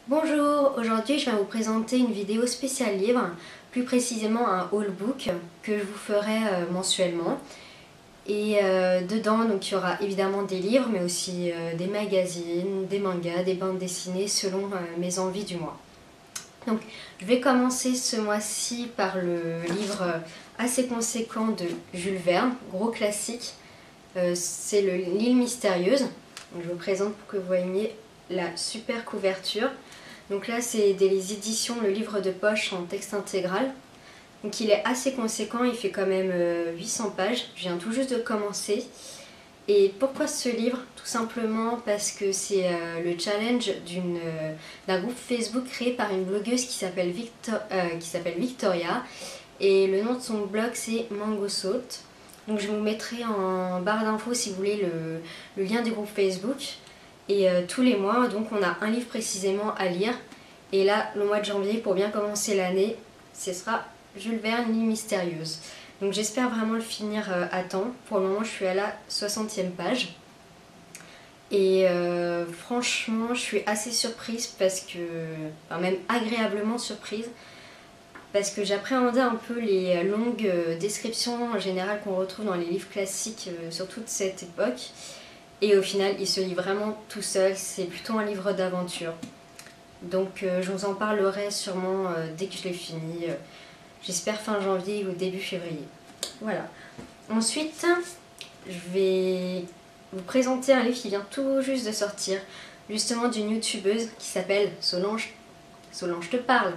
Bonjour, aujourd'hui je vais vous présenter une vidéo spéciale livre, plus précisément un haul book que je vous ferai mensuellement. Et dedans donc, il y aura évidemment des livres mais aussi des magazines, des mangas, des bandes dessinées selon mes envies du mois. Donc je vais commencer ce mois-ci par le livre assez conséquent de Jules Verne, gros classique. C'est L'île mystérieuse. Donc, je vous présente pour que vous voyez la super couverture. Donc là c'est des éditions Le Livre de Poche en texte intégral. Donc il est assez conséquent, il fait quand même 800 pages. Je viens tout juste de commencer. Et pourquoi ce livre? Tout simplement parce que c'est le challenge d'un groupe Facebook créé par une blogueuse qui s'appelle Victoria. Et le nom de son blog c'est Mango Salt. Donc je vous mettrai en barre d'infos si vous voulez le lien du groupe Facebook. Et tous les mois, donc on a un livre précisément à lire. Et là, le mois de janvier, pour bien commencer l'année, ce sera Jules Verne, L'île mystérieuse. Donc j'espère vraiment le finir à temps. Pour le moment, je suis à la 60e page. Et franchement, je suis assez surprise parce que... Enfin, même agréablement surprise. Parce que j'appréhendais un peu les longues descriptions en général qu'on retrouve dans les livres classiques sur toute cette époque. Et au final, il se lit vraiment tout seul, c'est plutôt un livre d'aventure. Donc je vous en parlerai sûrement dès que je l'ai fini, j'espère fin janvier ou début février. Voilà. Ensuite, je vais vous présenter un livre qui vient tout juste de sortir, justement d'une youtubeuse qui s'appelle Solange. Solange te parle.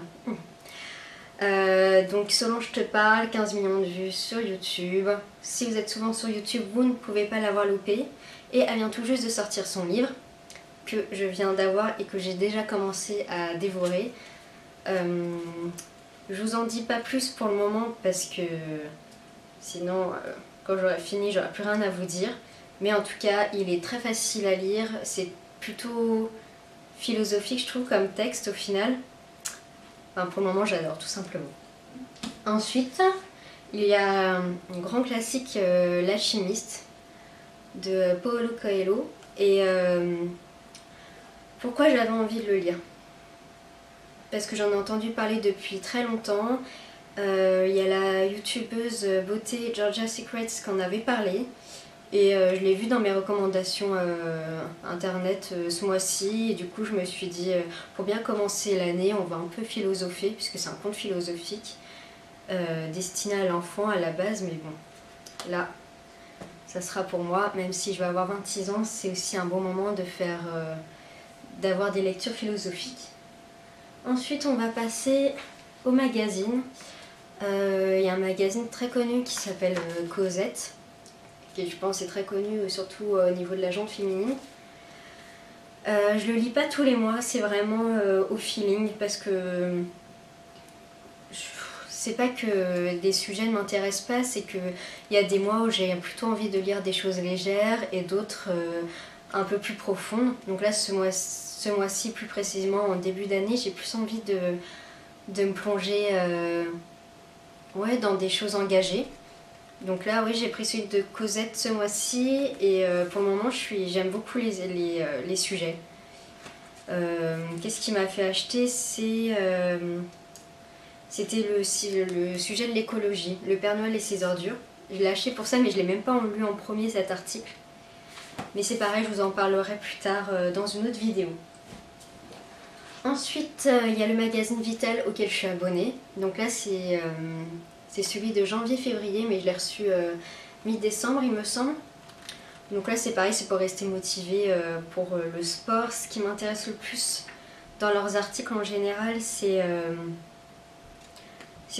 Donc Solange te parle, 15 millions de vues sur YouTube. Si vous êtes souvent sur YouTube, vous ne pouvez pas l'avoir loupé. Et elle vient tout juste de sortir son livre, que je viens d'avoir et que j'ai déjà commencé à dévorer. Je vous en dis pas plus pour le moment parce que sinon, quand j'aurai fini, j'aurai plus rien à vous dire. Mais en tout cas, il est très facile à lire. C'est plutôt philosophique, je trouve, comme texte au final. Enfin, pour le moment, j'adore, tout simplement. Ensuite, il y a un grand classique, L'Alchimiste, de Paulo Coelho. Et pourquoi j'avais envie de le lire? Parce que j'en ai entendu parler depuis très longtemps. Il y a la youtubeuse beauté Georgia Secrets qui en avait parlé. Et je l'ai vu dans mes recommandations internet ce mois-ci. Et du coup, je me suis dit, pour bien commencer l'année, on va un peu philosopher, puisque c'est un conte philosophique destiné à l'enfant à la base. Mais bon, là, ça sera pour moi. Même si je vais avoir 26 ans, c'est aussi un bon moment de faire, d'avoir des lectures philosophiques. Ensuite, on va passer au magazine. Il y a un magazine très connu qui s'appelle Cosette, qui je pense est très connu surtout au niveau de la gente féminine. Je le lis pas tous les mois, c'est vraiment au feeling parce que c'est pas que des sujets ne m'intéressent pas, c'est qu'il y a des mois où j'ai plutôt envie de lire des choses légères et d'autres un peu plus profondes. Donc là, ce mois-ci, plus précisément en début d'année, j'ai plus envie de me plonger ouais, dans des choses engagées. Donc là, oui, j'ai pris celui de Cosette ce mois-ci et pour le moment, j'aime beaucoup les sujets. Qu'est-ce qui m'a fait acheter? C'était le sujet de l'écologie, le Père Noël et ses ordures. Je l'ai acheté pour ça, mais je ne l'ai même pas lu en premier cet article. Mais c'est pareil, je vous en parlerai plus tard dans une autre vidéo. Ensuite, il y a le magazine Vital auquel je suis abonnée. Donc là, c'est celui de janvier-février, mais je l'ai reçu mi-décembre, il me semble. Donc là, c'est pareil, c'est pour rester motivé pour le sport. Ce qui m'intéresse le plus dans leurs articles en général, c'est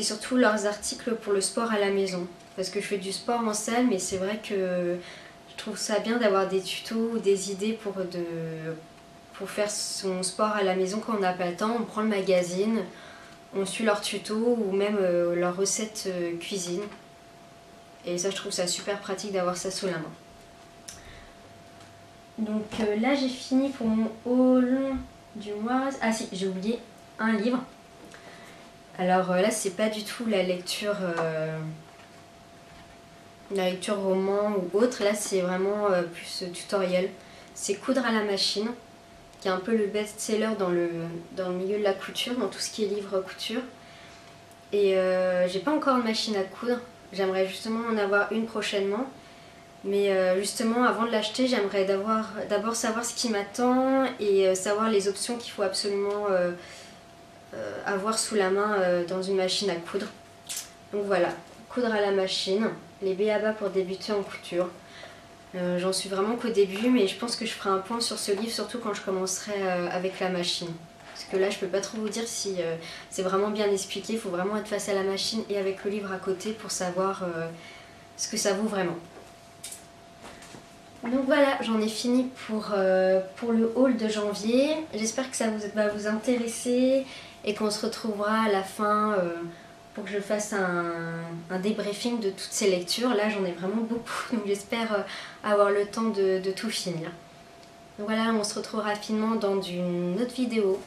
surtout leurs articles pour le sport à la maison. Parce que je fais du sport en salle, mais c'est vrai que je trouve ça bien d'avoir des tutos ou des idées pour faire son sport à la maison quand on n'a pas le temps. On prend le magazine, on suit leurs tutos ou même leurs recettes cuisine. Et ça, je trouve ça super pratique d'avoir ça sous la main. Donc là, j'ai fini pour mon haul du mois. Ah si, j'ai oublié un livre. Alors là, c'est pas du tout la lecture roman ou autre. Là, c'est vraiment plus tutoriel. C'est Coudre à la machine, qui est un peu le best-seller dans le milieu de la couture, dans tout ce qui est livre couture. Et j'ai pas encore de machine à coudre, j'aimerais justement en avoir une prochainement. Mais justement, avant de l'acheter, j'aimerais d'abord savoir ce qui m'attend et savoir les options qu'il faut absolument avoir sous la main dans une machine à coudre. Donc voilà, coudre à la machine, les b.a.-ba pour débuter en couture. J'en suis vraiment qu'au début, mais je pense que je ferai un point sur ce livre, surtout quand je commencerai avec la machine. Parce que là, je peux pas trop vous dire si c'est vraiment bien expliqué, il faut vraiment être face à la machine et avec le livre à côté pour savoir ce que ça vaut vraiment. Donc voilà, j'en ai fini pour le haul de janvier. J'espère que ça va vous intéresser et qu'on se retrouvera à la fin pour que je fasse un débriefing de toutes ces lectures. Là, j'en ai vraiment beaucoup, donc j'espère avoir le temps de tout finir. Donc voilà, on se retrouve rapidement dans une autre vidéo.